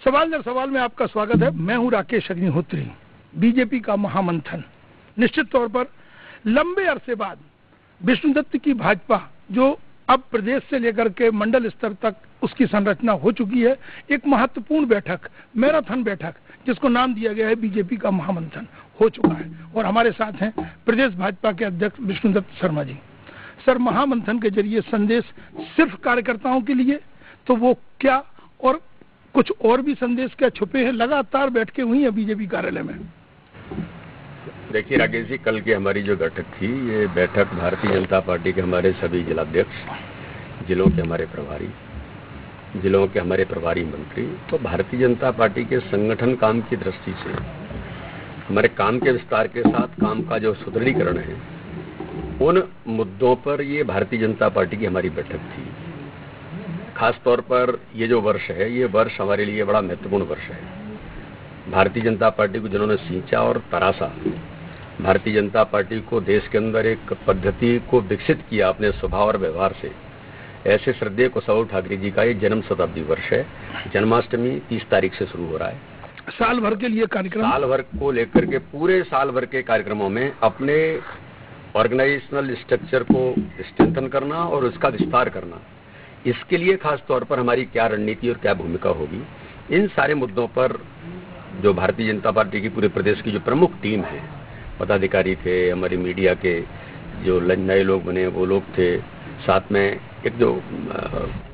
सवाल दर सवाल में आपका स्वागत है। मैं हूं राकेश अग्निहोत्री। बीजेपी का महामंथन निश्चित तौर पर लंबे अरसे बाद विष्णुदत्त की भाजपा, जो अब प्रदेश से लेकर के मंडल स्तर तक उसकी संरचना हो चुकी है, एक महत्वपूर्ण बैठक, मैराथन बैठक, जिसको नाम दिया गया है बीजेपी का महामंथन, हो चुका है। और हमारे साथ हैं प्रदेश भाजपा के अध्यक्ष विष्णुदत्त शर्मा जी। सर, महामंथन के जरिए संदेश सिर्फ कार्यकर्ताओं के लिए, तो वो क्या और कुछ और भी संदेश क्या छुपे हैं? लगातार बैठकें हुई हैं बीजेपी कार्यालय में। देखिए राकेश जी, कल की हमारी जो बैठक थी, ये बैठक भारतीय जनता पार्टी के हमारे सभी जिलाध्यक्ष, जिलों के हमारे प्रभारी, जिलों के हमारे प्रभारी मंत्री, तो भारतीय जनता पार्टी के संगठन काम की दृष्टि से हमारे काम के विस्तार के साथ काम का जो सुदृढ़ीकरण है, उन मुद्दों पर ये भारतीय जनता पार्टी की हमारी बैठक थी। खास तौर पर ये जो वर्ष है, ये वर्ष हमारे लिए बड़ा महत्वपूर्ण वर्ष है। भारतीय जनता पार्टी को जिन्होंने सींचा और तरासा, भारतीय जनता पार्टी को देश के अंदर एक पद्धति को विकसित किया अपने स्वभाव और व्यवहार से, ऐसे श्रद्धेय कुशवाहा ठाकरे जी का ये जन्म शताब्दी वर्ष है। जन्माष्टमी 30 तारीख से शुरू हो रहा है। साल भर के लिए कार्यक्रम, साल भर को लेकर के पूरे साल भर के कार्यक्रमों में अपने ऑर्गेनाइजेशनल स्ट्रक्चर को स्ट्रेंथन करना और उसका विस्तार करना, इसके लिए खास तौर पर हमारी क्या रणनीति और क्या भूमिका होगी, इन सारे मुद्दों पर जो भारतीय जनता पार्टी की पूरे प्रदेश की जो प्रमुख टीम है, पदाधिकारी थे, हमारी मीडिया के जो नए लोग बने वो लोग थे, साथ में एक जो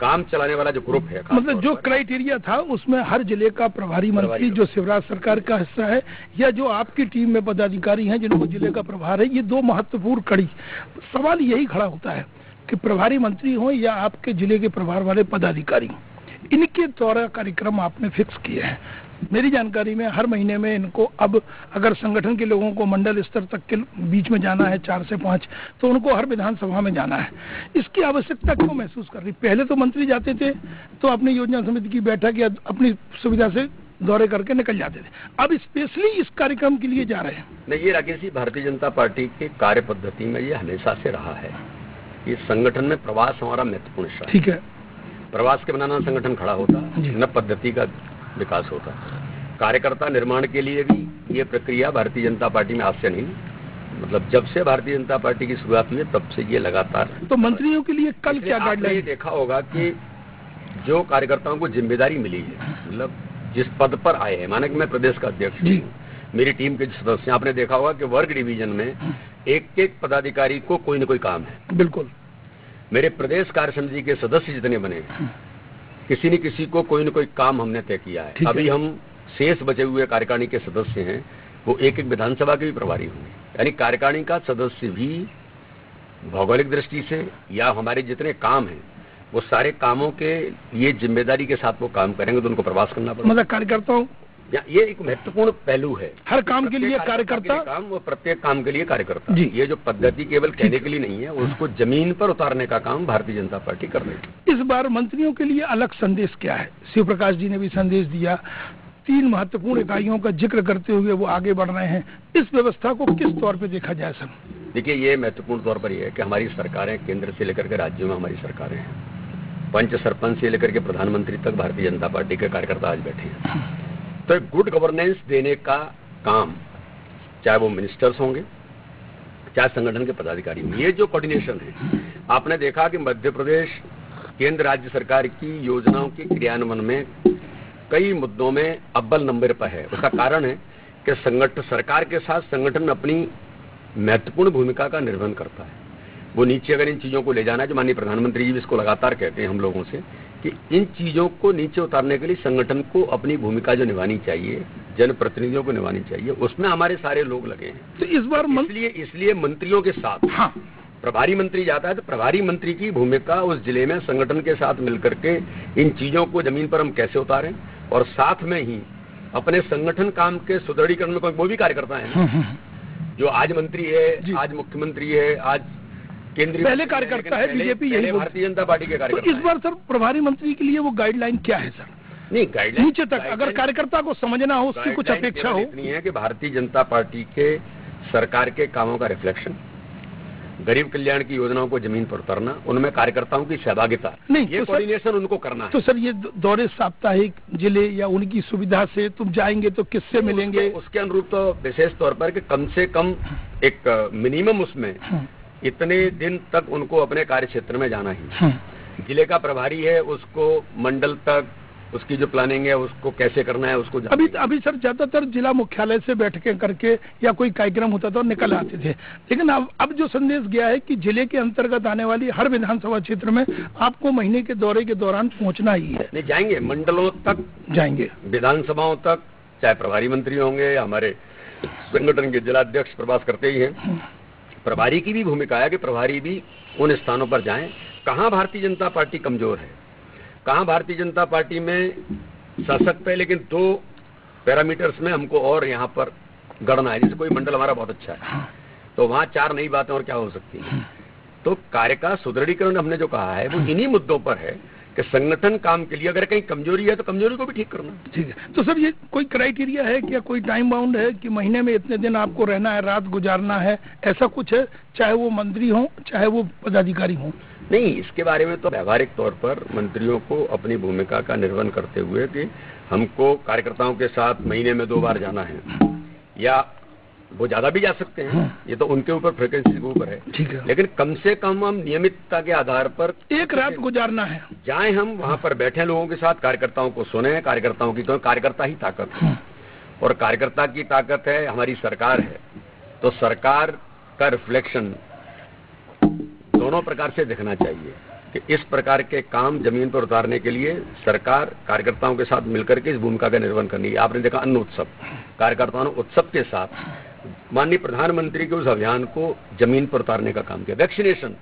काम चलाने वाला जो ग्रुप है, मतलब जो क्राइटेरिया था उसमें हर जिले का प्रभारी मंत्री जो शिवराज सरकार का हिस्सा है, या जो आपकी टीम में पदाधिकारी हैं जिनको जिले का प्रभार है, ये दो महत्वपूर्ण कड़ी। सवाल यही खड़ा होता है कि प्रभारी मंत्री हो या आपके जिले के प्रभार वाले पदाधिकारी, इनके द्वारा कार्यक्रम आपने फिक्स किए हैं। मेरी जानकारी में हर महीने में इनको, अब अगर संगठन के लोगों को मंडल स्तर तक के बीच में जाना है 4 से 5, तो उनको हर विधानसभा में जाना है। इसकी आवश्यकता क्यों महसूस कर रही? पहले तो मंत्री जाते थे तो अपनी योजना समिति की बैठक या अपनी सुविधा से दौरे करके निकल जाते थे, अब स्पेशली इस कार्यक्रम के लिए जा रहे हैं। नहीं, ये राकेश जी, भारतीय जनता पार्टी के कार्य पद्धति में ये हमेशा से रहा है। ये संगठन में प्रवास हमारा महत्वपूर्ण हिस्सा है। ठीक है, प्रवास के बिना संगठन खड़ा होता, न पद्धति का विकास होता। कार्यकर्ता निर्माण के लिए भी ये प्रक्रिया भारतीय जनता पार्टी में आज से नहीं, मतलब जब से भारतीय जनता पार्टी की शुरुआत हुई है तब से ये लगातार। तो मंत्रियों के लिए कल क्या गाइडलाइन? ये देखा होगा कि जो कार्यकर्ताओं को जिम्मेदारी मिली है, मतलब जिस पद पर आए हैं, माने कि मैं प्रदेश का अध्यक्ष हूँ, मेरी टीम के सदस्य, आपने देखा होगा कि वर्ग डिवीजन में एक एक पदाधिकारी को कोई न कोई काम है। बिल्कुल। मेरे प्रदेश कार्य समिति के सदस्य जितने बने, किसी न किसी को कोई न कोई काम हमने तय किया है। अभी हम शेष बचे हुए कार्यकारिणी के सदस्य हैं, वो एक एक विधानसभा के भी प्रभारी होंगे। यानी कार्यकारिणी का सदस्य भी भौगोलिक दृष्टि से या हमारे जितने काम हैं, वो सारे कामों के लिए जिम्मेदारी के साथ वो काम करेंगे, तो उनको प्रवास करना पड़ेगा। मतलब कार्यकर्ताओं, ये एक महत्वपूर्ण पहलू है। हर काम के लिए कार्यकर्ता, काम वो प्रत्येक काम के लिए कार्यकर्ता। ये जो पद्धति केवल कहने के लिए नहीं है, उसको जमीन पर उतारने का काम भारतीय जनता पार्टी कर रही है। इस बार मंत्रियों के लिए अलग संदेश क्या है? शिव प्रकाश जी ने भी संदेश दिया, 3 महत्वपूर्ण इकाइयों का जिक्र करते हुए वो आगे बढ़ रहे हैं। इस व्यवस्था को किस तौर पे देखा जाए सर? देखिए, ये महत्वपूर्ण तौर पर यह है कि हमारी सरकारें, केंद्र से लेकर के राज्यों में हमारी सरकारें हैं, पंच सरपंच से लेकर के प्रधानमंत्री तक भारतीय जनता पार्टी के कार्यकर्ता आज बैठे हैं। तो गुड गवर्नेंस देने का काम, चाहे वो मिनिस्टर्स होंगे, चाहे संगठन के पदाधिकारी होंगे, ये जो कोऑर्डिनेशन है, आपने देखा कि मध्य प्रदेश केंद्र राज्य सरकार की योजनाओं के क्रियान्वयन में कई मुद्दों में अव्वल नंबर पर है। उसका कारण है कि सरकार के साथ संगठन अपनी महत्वपूर्ण भूमिका का निर्वहन करता है। वो नीचे अगर इन चीजों को ले जाना है, जो माननीय प्रधानमंत्री जी इसको लगातार कहते हैं हम लोगों से, कि इन चीजों को नीचे उतारने के लिए संगठन को अपनी भूमिका जो निभानी चाहिए, जनप्रतिनिधियों को निभानी चाहिए, उसमें हमारे सारे लोग लगे हैं। तो इस बार इसलिए मंत्रियों के साथ, हाँ, प्रभारी मंत्री जाता है तो प्रभारी मंत्री की भूमिका उस जिले में संगठन के साथ मिलकर के इन चीजों को जमीन पर हम कैसे उतारें, और साथ में ही अपने संगठन काम के सुदृढ़ीकरण में वो भी कार्यकर्ता है जो आज मंत्री है, आज मुख्यमंत्री है, आज केंद्रीय, पहले कार्यकर्ता है बीजेपी, यही भारतीय जनता पार्टी के कार्यकर्ता। तो इस बार सर प्रभारी मंत्री के लिए वो गाइडलाइन क्या है सर? नहीं, गाइडलाइन नीचे तक अगर कार्यकर्ता को समझना हो, उसकी कुछ अपेक्षा हो। इतनी है कि भारतीय जनता पार्टी के सरकार के कामों का रिफ्लेक्शन, गरीब कल्याण की योजनाओं को जमीन पर उतरना, उनमें कार्यकर्ताओं की सहभागिता, नहीं ये कोऑर्डिनेशन उनको करना है। तो सर ये दौरे साप्ताहिक जिले या उनकी सुविधा से तुम जाएंगे तो किससे मिलेंगे? उसके अनुरूप तो विशेष तौर पर कि कम से कम एक मिनिमम उसमें इतने दिन तक उनको अपने कार्य क्षेत्र में जाना ही। जिले का प्रभारी है, उसको मंडल तक उसकी जो प्लानिंग है उसको कैसे करना है उसको अभी सर ज्यादातर जिला मुख्यालय से बैठकें करके या कोई कार्यक्रम होता था और निकल आते थे, लेकिन अब जो संदेश गया है कि जिले के अंतर्गत आने वाली हर विधानसभा क्षेत्र में आपको महीने के दौरे के दौरान पहुंचना ही है। नहीं, जाएंगे, मंडलों तक जाएंगे, विधानसभाओं तक, चाहे प्रभारी मंत्री होंगे या हमारे संगठन के जिलाध्यक्ष प्रवास करते ही हैं। प्रभारी की भी भूमिका है कि प्रभारी भी उन स्थानों पर जाएं कहाँ भारतीय जनता पार्टी कमजोर है, कहाँ भारतीय जनता पार्टी में सशक्त है, लेकिन 2 पैरामीटर्स में हमको और यहाँ पर गढ़ना है। जैसे कोई मंडल हमारा बहुत अच्छा है तो वहाँ 4 नई बातें और क्या हो सकती हैं। तो कार्य का सुदृढ़ीकरण हमने जो कहा है वो इन्हीं मुद्दों पर है कि संगठन काम के लिए अगर कहीं कमजोरी है तो कमजोरी को भी ठीक करना। ठीक है, तो सर ये कोई क्राइटेरिया है क्या, कोई टाइम बाउंड है कि महीने में इतने दिन आपको रहना है, रात गुजारना है, ऐसा कुछ है, चाहे वो मंत्री हो चाहे वो पदाधिकारी हो? नहीं, इसके बारे में तो व्यवहारिक तौर पर मंत्रियों को अपनी भूमिका का निर्वहन करते हुए कि हमको कार्यकर्ताओं के साथ महीने में 2 बार जाना है या वो ज्यादा भी जा सकते हैं, ये तो उनके ऊपर फ्रिक्वेंसी के ऊपर है। ठीक है, लेकिन कम से कम हम नियमितता के आधार पर एक रात गुजारना है, जाएं, हम वहां पर बैठे लोगों के साथ, कार्यकर्ताओं को सुने, कार्यकर्ताओं की, तो कार्यकर्ता ही ताकत है और कार्यकर्ता की ताकत है हमारी सरकार है। तो सरकार का रिफ्लेक्शन दोनों प्रकार से दिखना चाहिए कि इस प्रकार के काम जमीन पर उतारने के लिए सरकार कार्यकर्ताओं के साथ मिलकर के इस भूमिका का निर्वहन करनी है। आपने देखा अन्न उत्सव, कार्यकर्ताओं ने उत्सव के साथ माननीय प्रधानमंत्री के उस अभियान को जमीन पर उतारने का काम किया। वैक्सीनेशन,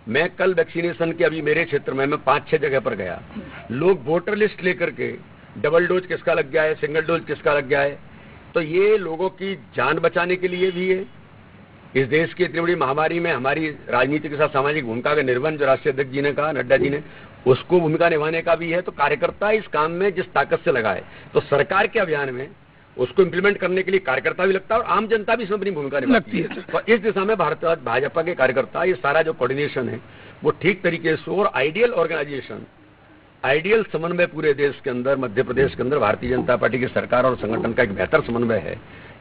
मैं कल वैक्सीनेशन के अभी मेरे क्षेत्र में मैं 5-6 जगह पर गया, लोग वोटर लिस्ट लेकर के डबल डोज किसका लग गया है, सिंगल डोज किसका लग गया है, तो ये लोगों की जान बचाने के लिए भी है। इस देश की इतनी बड़ी महामारी में हमारी राजनीति के साथ सामाजिक भूमिका का निर्वहन जो राष्ट्रीय अध्यक्ष जी ने कहा, नड्डा जी ने, उसको भूमिका निभाने का भी है। तो कार्यकर्ता इस काम में जिस ताकत से लगाए तो सरकार के अभियान में उसको इम्प्लीमेंट करने के लिए कार्यकर्ता भी लगता है और आम जनता भी इसमें अपनी भूमिका निभाती है। तो इस दिशा में भारतीय भाजपा के कार्यकर्ता ये सारा जो कोऑर्डिनेशन है वो ठीक तरीके से और आइडियल ऑर्गेनाइजेशन, आइडियल समन्वय पूरे देश के अंदर, मध्य प्रदेश के अंदर भारतीय जनता पार्टी की सरकार और संगठन का एक बेहतर समन्वय है।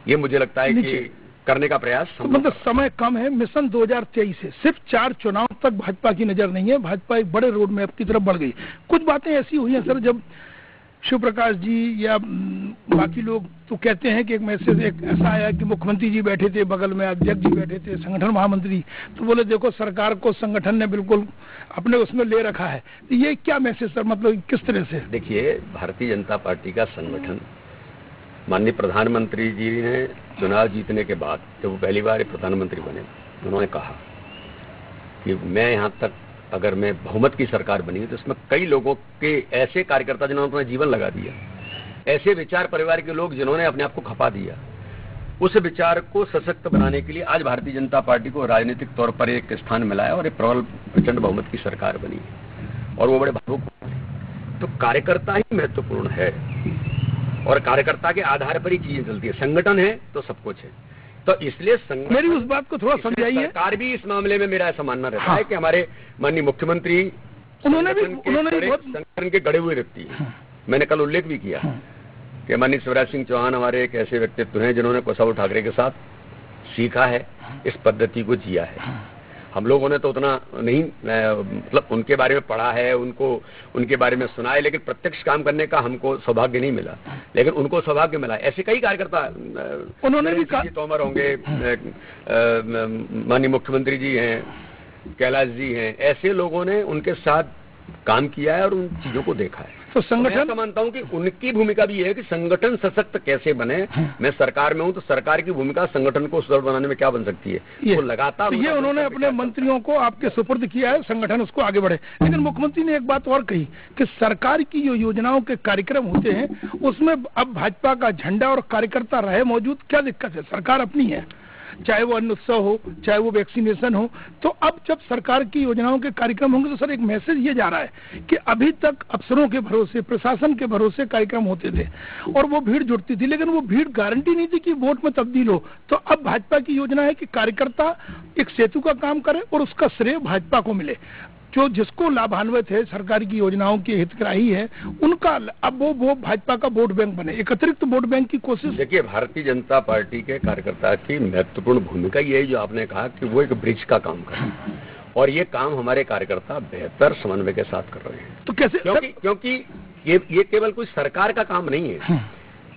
ये मुझे लगता है कि करने का प्रयास, मतलब समय कम है। मिशन 2023 से सिर्फ 4 चुनाव तक भाजपा की नजर नहीं है, भाजपा एक बड़े रोड मैप की तरफ बढ़ गई। कुछ बातें ऐसी हुई हैं सर, जब शिव प्रकाश जी या बाकी लोग तो कहते हैं कि एक मैसेज एक ऐसा आया कि मुख्यमंत्री जी बैठे थे बगल में, अध्यक्ष जी बैठे थे, संगठन महामंत्री, तो बोले देखो सरकार को संगठन ने बिल्कुल अपने उसमें ले रखा है। तो ये क्या मैसेज सर, मतलब किस तरह से? देखिए, भारतीय जनता पार्टी का संगठन, माननीय प्रधानमंत्री जी ने चुनाव जीतने के बाद जब वो पहली बार प्रधानमंत्री बने, उन्होंने कहा कि मैं यहाँ तक अगर मैं बहुमत की सरकार बनी तो इसमें कई लोगों के ऐसे कार्यकर्ता जिन्होंने अपना जीवन लगा दिया, ऐसे विचार परिवार के लोग जिन्होंने अपने आप को खपा दिया, उस विचार को सशक्त बनाने के लिए आज भारतीय जनता पार्टी को राजनीतिक तौर पर एक स्थान मिला है और एक प्रबल प्रचंड बहुमत की सरकार बनी है और वो बड़े भावुक। तो कार्यकर्ता ही महत्वपूर्ण है और कार्यकर्ता के आधार पर ही चीजें चलती है। संगठन है तो सब कुछ है। तो इसलिए मेरी उस बात को थोड़ा समझाइए। सरकार भी इस मामले में मेरा ऐसा मानना रहता है कि हमारे माननीय मुख्यमंत्री उन्होंने भी संगठन के गड़े हुए व्यक्ति है। मैंने कल उल्लेख भी किया कि माननीय शिवराज सिंह चौहान हमारे एक ऐसे व्यक्तित्व हैं जिन्होंने उद्धव ठाकरे के साथ सीखा है, इस पद्धति को जिया है। हम लोगों ने तो उतना नहीं, मतलब उनके बारे में पढ़ा है, उनके बारे में सुना है, लेकिन प्रत्यक्ष काम करने का हमको सौभाग्य नहीं मिला, लेकिन उनको सौभाग्य मिला। ऐसे कई कार्यकर्ता उन्होंने भी तोमर होंगे, माननीय मुख्यमंत्री जी हैं, कैलाश जी हैं, ऐसे लोगों ने उनके साथ काम किया है और उन चीजों को देखा है। तो संगठन, मैं मानता हूं कि उनकी भूमिका भी है कि संगठन सशक्त कैसे बने। मैं सरकार में हूं तो सरकार की भूमिका संगठन को सुदृढ़ बनाने में क्या बन सकती है, वो लगातार ये उन्होंने अपने मंत्रियों को आपके सुपुर्द किया है, संगठन उसको आगे बढ़े। लेकिन मुख्यमंत्री ने एक बात और कही कि सरकार की जो योजनाओं के कार्यक्रम होते हैं उसमें अब भाजपा का झंडा और कार्यकर्ता रहे मौजूद, क्या दिक्कत है, सरकार अपनी है। चाहे वो अन्न उत्सव हो, चाहे वो वैक्सीनेशन हो। तो अब जब सरकार की योजनाओं के कार्यक्रम होंगे तो सर एक मैसेज ये जा रहा है कि अभी तक अफसरों के भरोसे, प्रशासन के भरोसे कार्यक्रम होते थे और वो भीड़ जुटती थी, लेकिन वो भीड़ गारंटी नहीं थी कि वोट में तब्दील हो। तो अब भाजपा की योजना है कि कार्यकर्ता एक सेतु का काम करे और उसका श्रेय भाजपा को मिले। जो जिसको लाभान्वित है, सरकार की योजनाओं के हितग्राही है, उनका अब वो भाजपा का वोट बैंक बने, एक अतिरिक्त वोट बैंक की कोशिश। देखिए, भारतीय जनता पार्टी के कार्यकर्ता की महत्वपूर्ण भूमिका ये जो आपने कहा कि वो एक ब्रिज का काम कर रहे हैं और ये काम हमारे कार्यकर्ता बेहतर समन्वय के साथ कर रहे हैं। तो कैसे? क्योंकि ये केवल कोई सरकार का काम नहीं है।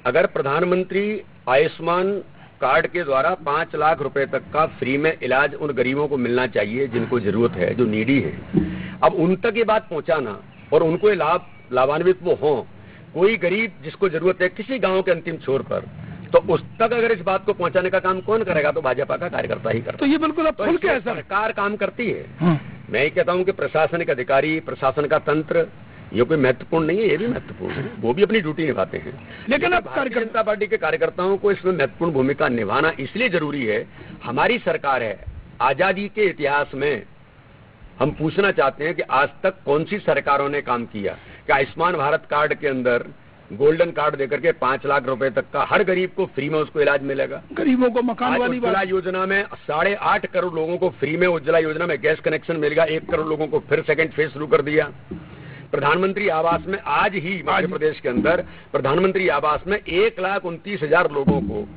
अगर प्रधानमंत्री आयुष्मान कार्ड के द्वारा 5 लाख रुपए तक का फ्री में इलाज उन गरीबों को मिलना चाहिए जिनको जरूरत है, जो नीडी है, अब उन तक ये बात पहुंचाना और उनको लाभान्वित वो हों, कोई गरीब जिसको जरूरत है किसी गांव के अंतिम छोर पर, तो उस तक अगर इस बात को पहुंचाने का काम कौन करेगा? तो भाजपा का कार्यकर्ता ही करता है। तो ये बिल्कुल अब खुल के सरकार काम करती है। मैं ये कहता हूं कि प्रशासनिक अधिकारी, प्रशासन का तंत्र ये कोई महत्वपूर्ण नहीं है, ये भी महत्वपूर्ण है, वो भी अपनी ड्यूटी निभाते हैं। लेकिन अब भारतीय जनता पार्टी के कार्यकर्ताओं को इसमें महत्वपूर्ण भूमिका निभाना इसलिए जरूरी है, हमारी सरकार है। आजादी के इतिहास में हम पूछना चाहते हैं कि आज तक कौन सी सरकारों ने काम किया कि आयुष्मान भारत कार्ड के अंदर गोल्डन कार्ड देकर के 5 लाख रुपए तक का हर गरीब को फ्री में उसको इलाज मिलेगा। गरीबों को मकान वाली उज्ज्वला योजना में 8.5 करोड़ लोगों को फ्री में उज्ज्वला योजना में गैस कनेक्शन मिलेगा। 1 करोड़ लोगों को फिर सेकंड फेज शुरू कर दिया। प्रधानमंत्री आवास में आज ही मध्य प्रदेश के अंदर प्रधानमंत्री आवास में 1,29,000 लोगों को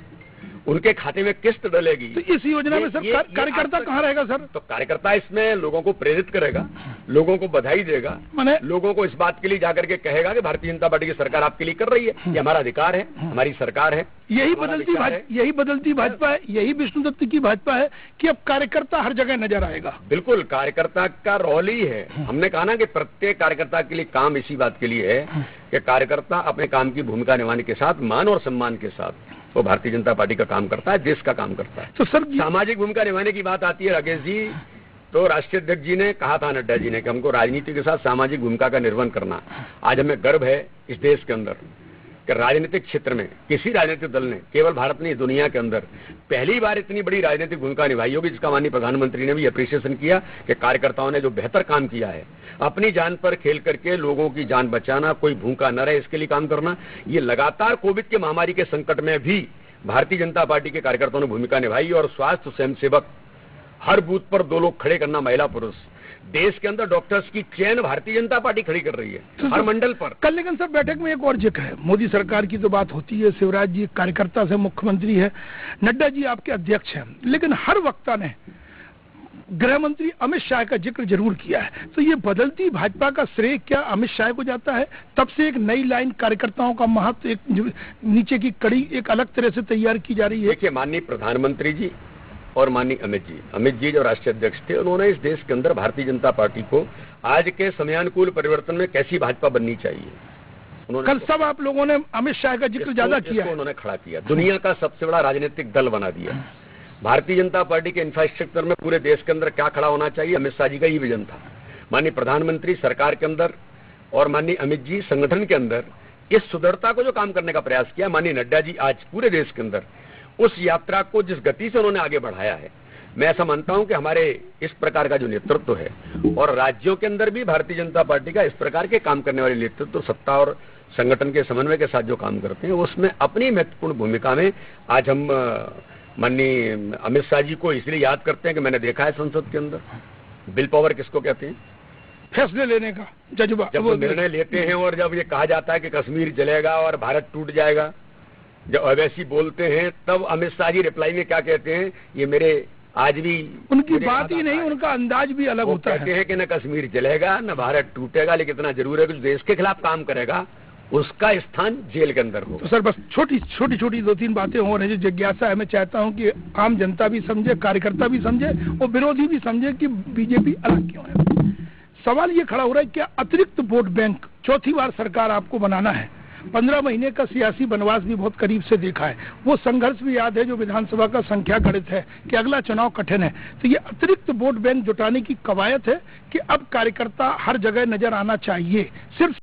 उनके खाते में किस्त डलेगी। तो इस योजना में सर कार्यकर्ता कहाँ रहेगा सर? तो कार्यकर्ता इसमें लोगों को प्रेरित करेगा, लोगों को बधाई देगा, लोगों को इस बात के लिए जाकर के कहेगा कि भारतीय जनता पार्टी की सरकार आपके लिए कर रही है, ये हमारा अधिकार है, हमारी सरकार है। यही बदलती भाजपा है, यही विष्णुदत्त की भाजपा है कि अब कार्यकर्ता हर जगह नजर आएगा। बिल्कुल, कार्यकर्ता का रोल ही है। हमने कहा ना कि प्रत्येक कार्यकर्ता के लिए काम इसी बात के लिए है कि कार्यकर्ता अपने काम की भूमिका निभाने के साथ मान और सम्मान के साथ वो भारतीय जनता पार्टी का काम करता है, देश का काम करता है। तो सर सामाजिक भूमिका निभाने की बात आती है राकेश जी, तो राष्ट्रीय अध्यक्ष जी ने कहा था, नड्डा जी ने, कि हमको राजनीति के साथ सामाजिक भूमिका का निर्वहन करना। आज हमें गर्व है इस देश के अंदर कि राजनीतिक क्षेत्र में किसी राजनीतिक दल ने, केवल भारत नहीं दुनिया के अंदर पहली बार इतनी बड़ी राजनीतिक भूमिका निभाई होगी, जिसका माननीय प्रधानमंत्री ने भी अप्रिसिएशन किया कि कार्यकर्ताओं ने जो बेहतर काम किया है, अपनी जान पर खेल करके लोगों की जान बचाना, कोई भूखा न रहे इसके लिए काम करना। ये लगातार कोविड के महामारी के संकट में भी भारतीय जनता पार्टी के कार्यकर्ताओं ने भूमिका निभाई और स्वास्थ्य स्वयंसेवक, हर बूथ पर 2 लोग खड़े करना, महिला पुरुष, देश के अंदर डॉक्टर्स की चेन भारतीय जनता पार्टी खड़ी कर रही है हर मंडल पर। कल लेकिन सर बैठक में एक और जिक्र है, मोदी सरकार की तो बात होती है, शिवराज जी कार्यकर्ता से मुख्यमंत्री है, नड्डा जी आपके अध्यक्ष हैं, लेकिन हर वक्ता ने गृह मंत्री अमित शाह का जिक्र जरूर किया है। तो ये बदलती भाजपा का श्रेय क्या अमित शाह को जाता है? तब से एक नई लाइन कार्यकर्ताओं का महत्व, एक नीचे की कड़ी एक अलग तरह से तैयार की जा रही है। देखिए, माननीय प्रधानमंत्री जी और माननीय अमित जी जो राष्ट्रीय अध्यक्ष थे, उन्होंने इस देश के अंदर भारतीय जनता पार्टी को आज के समयानुकूल परिवर्तन में कैसी भाजपा बननी चाहिए, उन्होंने कल सब आप लोगों ने अमित शाह का जिक्र ज्यादा किया, उन्होंने खड़ा किया, दुनिया का सबसे बड़ा राजनीतिक दल बना दिया। भारतीय जनता पार्टी के इंफ्रास्ट्रक्चर में पूरे देश के अंदर क्या खड़ा होना चाहिए, अमित शाह जी का ही विजन था। माननीय प्रधानमंत्री सरकार के अंदर और माननीय अमित जी संगठन के अंदर इस सुदृढ़ता को जो काम करने का प्रयास किया, माननीय नड्डा जी आज पूरे देश के अंदर उस यात्रा को जिस गति से उन्होंने आगे बढ़ाया है, मैं ऐसा मानता हूं कि हमारे इस प्रकार का जो नेतृत्व है और राज्यों के अंदर भी भारतीय जनता पार्टी का इस प्रकार के काम करने वाले नेतृत्व, सत्ता और संगठन के समन्वय के साथ जो काम करते हैं, उसमें अपनी महत्वपूर्ण भूमिका में आज हम माननीय अमित शाह जी को इसलिए याद करते हैं कि मैंने देखा है संसद के अंदर बिल पावर किसको कहते हैं, फैसले लेने का जज्बा, जब वो निर्णय लेते हैं और जब ये कहा जाता है कि कश्मीर जलेगा और भारत टूट जाएगा, जब अवैसी बोलते हैं, तब अमित शाह जी रिप्लाई में क्या कहते हैं, ये मेरे आज भी उनकी बात ही नहीं, उनका अंदाज भी अलग होता है। कहते हैं कि न कश्मीर जलेगा न भारत टूटेगा, लेकिन इतना जरूर है कि देश के खिलाफ काम करेगा उसका स्थान जेल के अंदर हो। तो सर बस छोटी छोटी 2-3 बातें हो रही है, जो जिज्ञासा है, मैं चाहता हूं कि आम जनता भी समझे, कार्यकर्ता भी समझे और विरोधी भी समझे कि बीजेपी अलग क्यों है। सवाल ये खड़ा हो रहा है कि अतिरिक्त वोट बैंक चौथी बार सरकार आपको बनाना है, 15 महीने का सियासी वनवास भी बहुत करीब से देखा है, वो संघर्ष भी याद है जो विधानसभा का संख्या गणित है कि अगला चुनाव कठिन है। तो ये अतिरिक्त वोट बैंक जुटाने की कवायद है कि अब कार्यकर्ता हर जगह नजर आना चाहिए, सिर्फ